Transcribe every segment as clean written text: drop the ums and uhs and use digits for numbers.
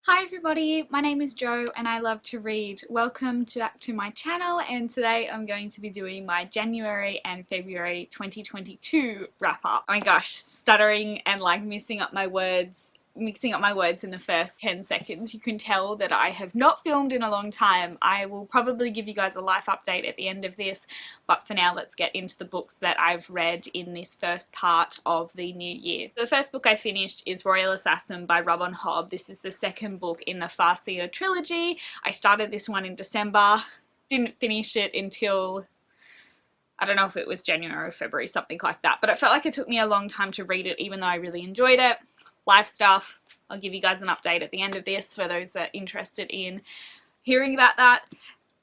Hi everybody, my name is Jo and I love to read. Welcome back to my channel, and today I'm going to be doing my January and February 2022 wrap up. Oh my gosh, stuttering and like mixing up my words in the first 10 seconds. You can tell that I have not filmed in a long time. I will probably give you guys a life update at the end of this, but for now let's get into the books that I've read in this first part of the new year. The first book I finished is Royal Assassin by Hobb. This is the second book in the Farseer trilogy. I started this one in December, didn't finish it until I don't know if it was January or February, something like that, but it felt like it took me a long time to read it even though I really enjoyed it. Life stuff. I'll give you guys an update at the end of this for those that are interested in hearing about that.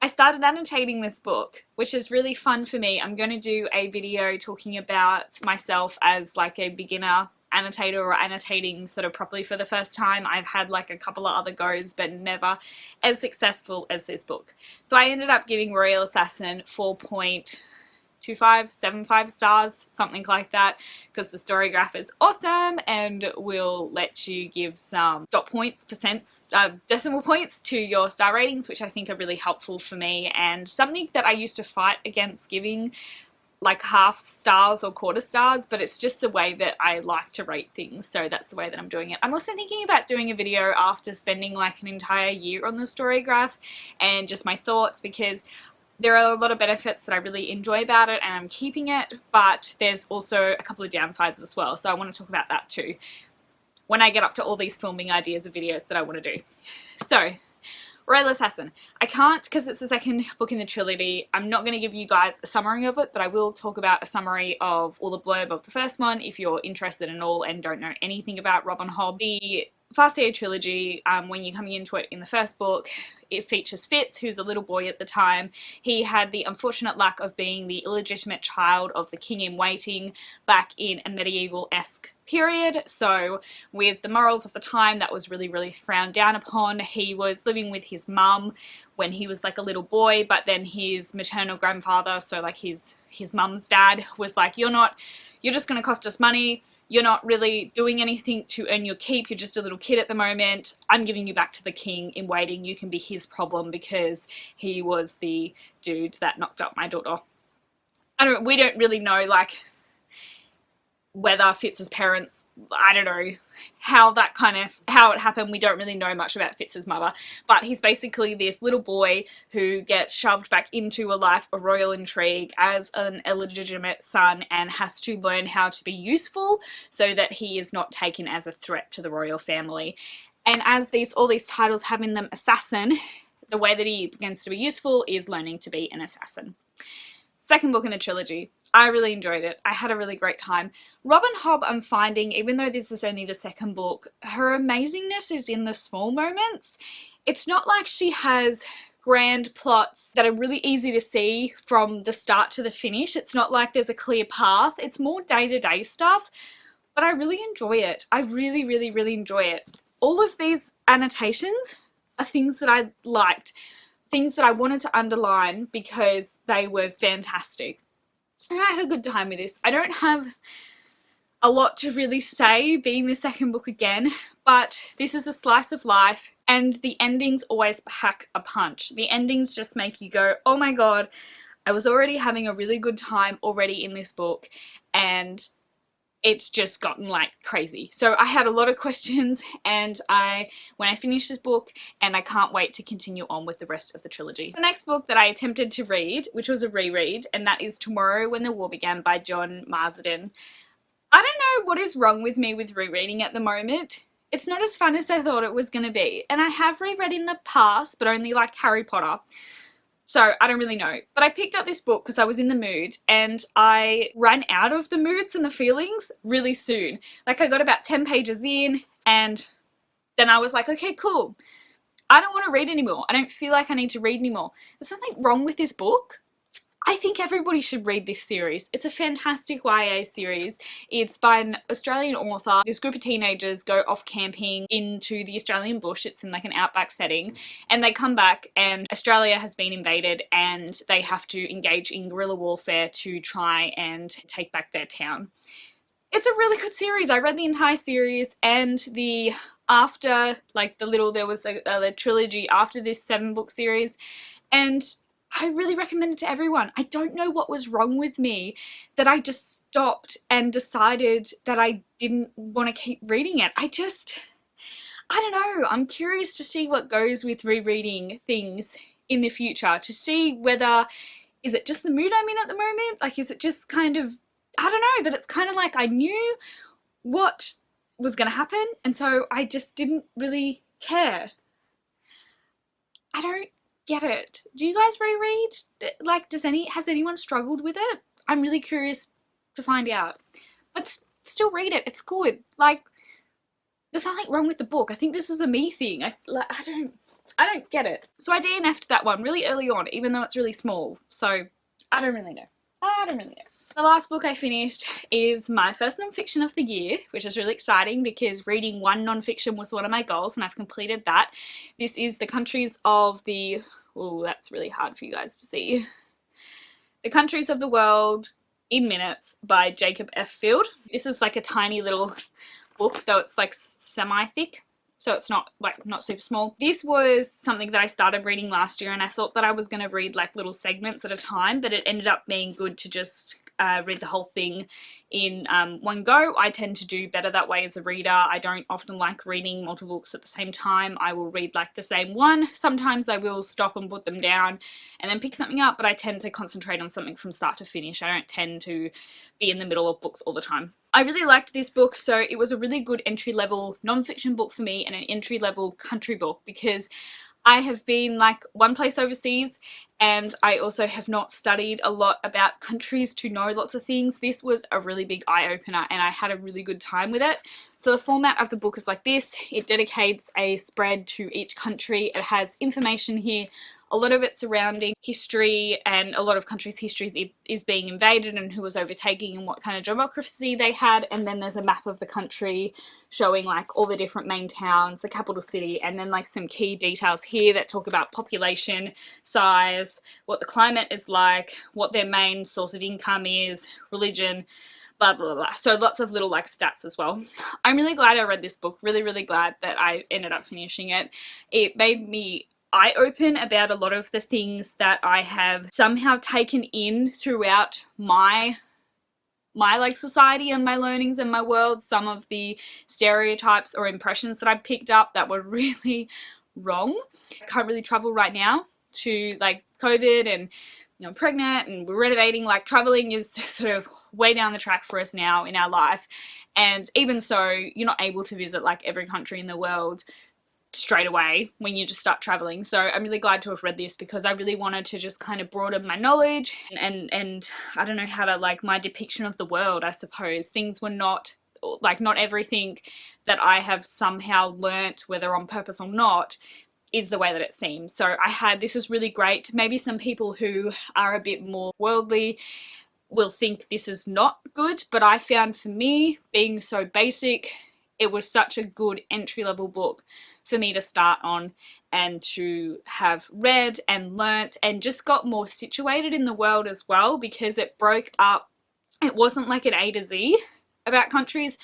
I started annotating this book, which is really fun for me. I'm going to do a video talking about myself as like a beginner annotator or annotating sort of properly for the first time. I've had like a couple of other goes but never as successful as this book. So I ended up giving Royal Assassin 4.2575 stars, something like that, because the StoryGraph is awesome and will let you give some dot points, decimal points to your star ratings, which I think are really helpful for me, and something that I used to fight against giving like half stars or quarter stars, but it's just the way that I like to rate things, so that's the way that I'm doing it. I'm also thinking about doing a video after spending like an entire year on the StoryGraph and just my thoughts, because there are a lot of benefits that I really enjoy about it and I'm keeping it, but there's also a couple of downsides as well, so I want to talk about that too when I get up to all these filming ideas of videos that I want to do. So, Royal Assassin. I can't, because it's the second book in the trilogy, I'm not going to give you guys a summary of it, but I will talk about a summary of all the blurb of the first one if you're interested in all and don't know anything about Hobb. The Farseer trilogy, when you're coming into it in the first book, it features Fitz, who's a little boy at the time. He had the unfortunate luck of being the illegitimate child of the king-in-waiting back in a medieval-esque period, so with the morals of the time that was really, really frowned down upon. He was living with his mum when he was like a little boy, but then his maternal grandfather, so like his mum's dad, was like, you're just going to cost us money. You're not really doing anything to earn your keep. You're just a little kid at the moment. I'm giving you back to the king in waiting. You can be his problem because he was the dude that knocked up my daughter. We don't really know like whether Fitz's parents, I don't know how it happened. We don't really know much about Fitz's mother, but he's basically this little boy who gets shoved back into a life of royal intrigue as an illegitimate son and has to learn how to be useful so that he is not taken as a threat to the royal family. And as all these titles have in them assassin, the way that he begins to be useful is learning to be an assassin. Second book in the trilogy. I really enjoyed it. I had a really great time. Hobb, I'm finding, even though this is only the second book, her amazingness is in the small moments. It's not like she has grand plots that are really easy to see from the start to the finish. It's not like there's a clear path. It's more day-to-day stuff, but I really enjoy it. I really, really, really enjoy it. All of these annotations are things that I liked, things that I wanted to underline because they were fantastic. And I had a good time with this. I don't have a lot to really say being the second book again, but this is a slice of life and the endings always pack a punch. The endings just make you go, oh my god, I was already having a really good time already in this book and it's just gotten like crazy. So I had a lot of questions and when I finished this book, and I can't wait to continue on with the rest of the trilogy. The next book that I attempted to read, which was a reread, and that is Tomorrow When the War Began by Marsden. I don't know what is wrong with me with rereading at the moment. It's not as fun as I thought it was going to be, and I have reread in the past, but only like Harry Potter. So I don't really know, but I picked up this book because I was in the mood and I ran out of the moods and the feelings really soon. Like I got about 10 pages in and then I was like, okay, cool. I don't want to read anymore. I don't feel like I need to read anymore. There's something wrong with this book. I think everybody should read this series. It's a fantastic YA series. It's by an Australian author. This group of teenagers go off camping into the Australian bush. It's in like an outback setting, and they come back and Australia has been invaded and they have to engage in guerrilla warfare to try and take back their town. It's a really good series. I read the entire series and the after like there was the trilogy after this 7-book series, and I really recommend it to everyone. I don't know what was wrong with me that I just stopped and decided that I didn't want to keep reading it. I don't know. I'm curious to see what goes with rereading things in the future, to see whether, is it just the mood I'm in at the moment? Like, is it just kind of, I don't know, but it's kind of like I knew what was going to happen, and so I just didn't really care. I don't get it. Do you guys reread? Like, has anyone struggled with it? I'm really curious to find out. But still read it. It's good. Like, there's nothing wrong with the book. I think this is a me thing. I don't get it. So I DNF'd that one really early on, even though it's really small. So I don't really know. I don't really know. The last book I finished is my first non-fiction of the year, which is really exciting because reading one non-fiction was one of my goals and I've completed that. This is The Countries of the... Oh, that's really hard for you guys to see. The Countries of the World in Minutes by Jacob F. Field. This is like a tiny little book, though it's like semi-thick. So it's not super small. This was something that I started reading last year and I thought that I was going to read like little segments at a time, but it ended up being good to just read the whole thing in one go. I tend to do better that way as a reader. I don't often like reading multiple books at the same time. I will read like the same one. Sometimes I will stop and put them down and then pick something up, but I tend to concentrate on something from start to finish. I don't tend to be in the middle of books all the time. I really liked this book, so it was a really good entry-level non-fiction book for me and an entry-level country book, because I have been like one place overseas and I also have not studied a lot about countries to know lots of things. This was a really big eye-opener and I had a really good time with it. So the format of the book is like this. It dedicates a spread to each country. It has information here, a lot of it surrounding history, and a lot of countries' histories is being invaded and who was overtaking and what kind of democracy they had. And then there's a map of the country showing like all the different main towns, the capital city, and then like some key details here that talk about population, size, what the climate is like, what their main source of income is, religion, blah blah blah. So lots of little like stats as well. I'm really glad I read this book, really glad that I ended up finishing it. It made me eye-open about a lot of the things that I have somehow taken in throughout my like society and my learnings and my world. Some of the stereotypes or impressions that I picked up that were really wrong. I can't really travel right now to like COVID, and you know, I'm pregnant and we're renovating. Like, traveling is sort of way down the track for us now in our life, and even so, you're not able to visit like every country in the world straight away when you just start traveling. So I'm really glad to have read this because I really wanted to just kind of broaden my knowledge and I don't know how to, like, my depiction of the world, I suppose. Things were not everything that I have somehow learnt, whether on purpose or not, is the way that it seems. So this was really great. Maybe some people who are a bit more worldly will think this is not good, but I found, for me, being so basic, it was such a good entry-level book for me to start on and to have read and learnt and just got more situated in the world as well, because it broke up, it wasn't like an A to Z about countries,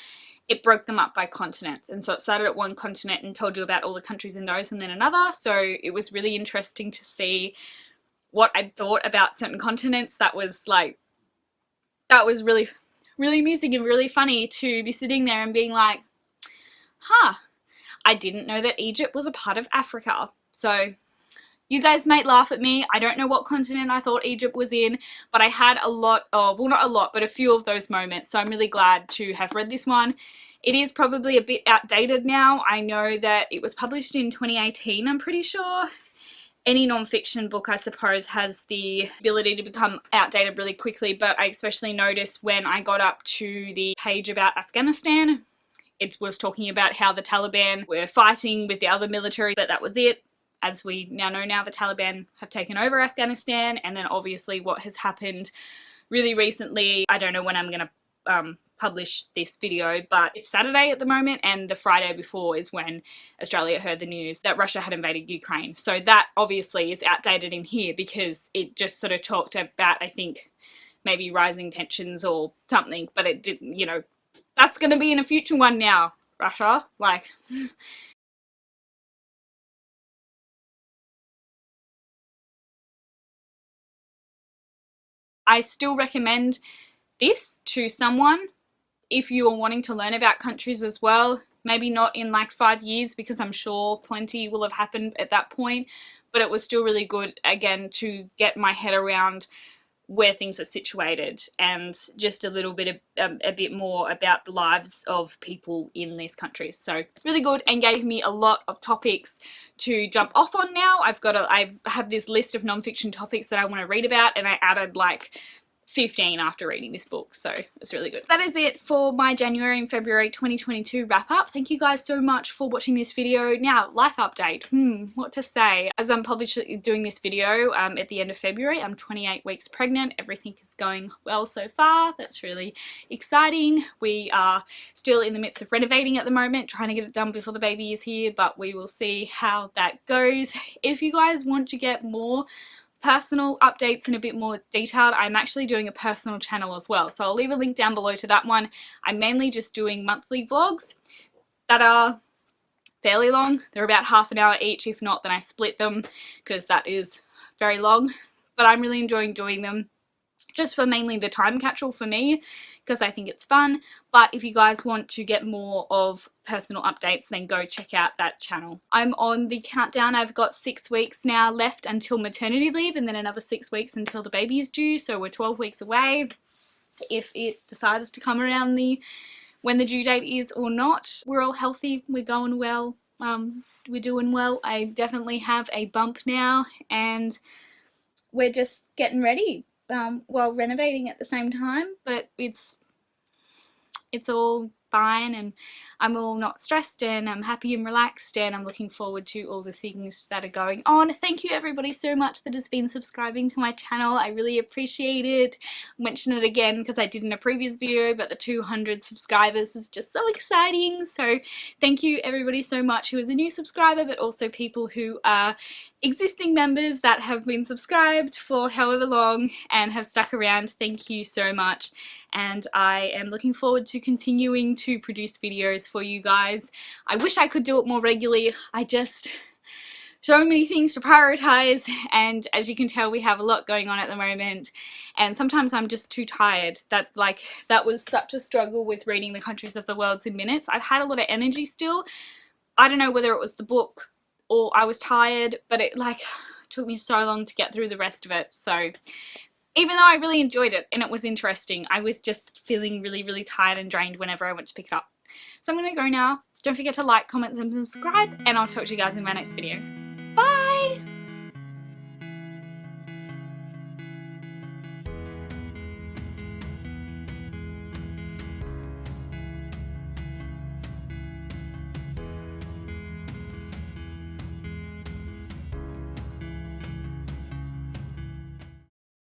it broke them up by continents. And so it started at one continent and told you about all the countries in those and then another. So it was really interesting to see what I thought about certain continents. That was really amusing and really funny to be sitting there and being like, huh, I didn't know that Egypt was a part of Africa. So you guys might laugh at me. I don't know what continent I thought Egypt was in, but I had a lot of, well, not a lot, but a few of those moments. So I'm really glad to have read this one. It is probably a bit outdated now. I know that it was published in 2018, I'm pretty sure. Any non-fiction book, I suppose, has the ability to become outdated really quickly, but I especially noticed when I got up to the page about Afghanistan, it was talking about how the Taliban were fighting with the other military, but that was it. As we now know, the Taliban have taken over Afghanistan, and then obviously what has happened really recently. I don't know when I'm going to publish this video, but it's Saturday at the moment, and the Friday before is when Australia heard the news that Russia had invaded Ukraine. So that obviously is outdated in here because it just sort of talked about, I think, maybe rising tensions or something, but it didn't, you know, that's going to be in a future one now. Russia. Like, I still recommend this to someone if you are wanting to learn about countries as well. Maybe not in like 5 years, because I'm sure plenty will have happened at that point, but it was still really good, again, to get my head around where things are situated and just a little bit of, a bit more about the lives of people in these countries. So really good, and gave me a lot of topics to jump off on now. I have this list of non-fiction topics that I want to read about, and I added like 15 after reading this book, so it's really good. That is it for my January and February 2022 wrap up. Thank you guys so much for watching this video. Now, life update. What to say? As I'm publishing doing this video at the end of February, I'm 28 weeks pregnant. Everything is going well so far. That's really exciting. We are still in the midst of renovating at the moment, trying to get it done before the baby is here, but we will see how that goes. If you guys want to get more personal updates and a bit more detailed, I'm actually doing a personal channel as well, so I'll leave a link down below to that one. I'm mainly just doing monthly vlogs that are fairly long. They're about half an hour each. If not, then I split them because that is very long, but I'm really enjoying doing them just for mainly the time capsule for me, because I think it's fun. But if you guys want to get more of personal updates, then go check out that channel. I'm on the countdown. I've got 6 weeks now left until maternity leave, and then another 6 weeks until the baby is due, so we're 12 weeks away. If it decides to come around when the due date is or not, we're all healthy, we're going well, we're doing well. I definitely have a bump now, and we're just getting ready while renovating at the same time, but it's all fine, and I'm all not stressed, and I'm happy and relaxed, and I'm looking forward to all the things that are going on. Thank you everybody so much that has been subscribing to my channel. I really appreciate it. I'll mention it again because I did in a previous video, but the 200 subscribers is just so exciting. So thank you everybody so much who is a new subscriber, but also people who are existing members that have been subscribed for however long and have stuck around. Thank you so much, and I am looking forward to continuing to produce videos for you guys. I wish I could do it more regularly. I just so many things to prioritize, and as you can tell, we have a lot going on at the moment, and sometimes I'm just too tired. That was such a struggle with reading The Countries of the Worlds in Minutes. I've had a lot of energy still. I don't know whether it was the book or I was tired, but it took me so long to get through the rest of it. So even though I really enjoyed it and it was interesting, I was just feeling really, really tired and drained whenever I went to pick it up. So I'm going to go now. Don't forget to like, comment, and subscribe, and I'll talk to you guys in my next video.